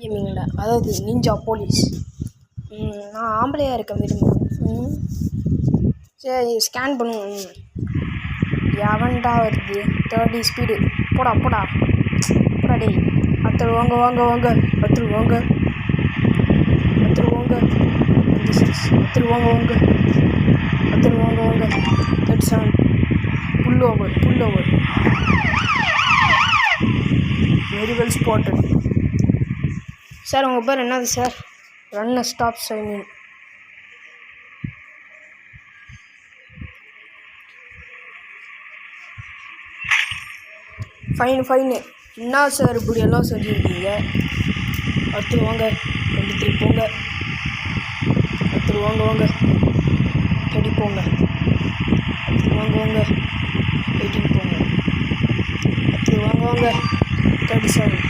கேமிங்கில், அதாவது ninja police. நான் ஆம்பளையாக இருக்கேன் விரும்புகிறேன். சரி ஸ்கேன் பண்ணுவோம். எவன்டா வருது 30 ஸ்பீடு? போடா போடா போடா டேய். அத்தர் வாங்க வாங்க வாங்க அத்தர் வாங்க அத்தர் வாங்க 26 அத்தர் வாங்க வாங்க அத்தர் வாங்க வாங்க 37 full over very well spotted. Sir உங்கள் பேர் என்னது sir? Run stop shining. Fine என்ன சார் இப்படியெல்லாம் சொல்லியிருக்கீங்க? அடுத்து வாங்க 23 போங்க, அடுத்து வாங்க 30 போங்க, அடுத்து வாங்க 18 போங்க, அடுத்து வாங்க 37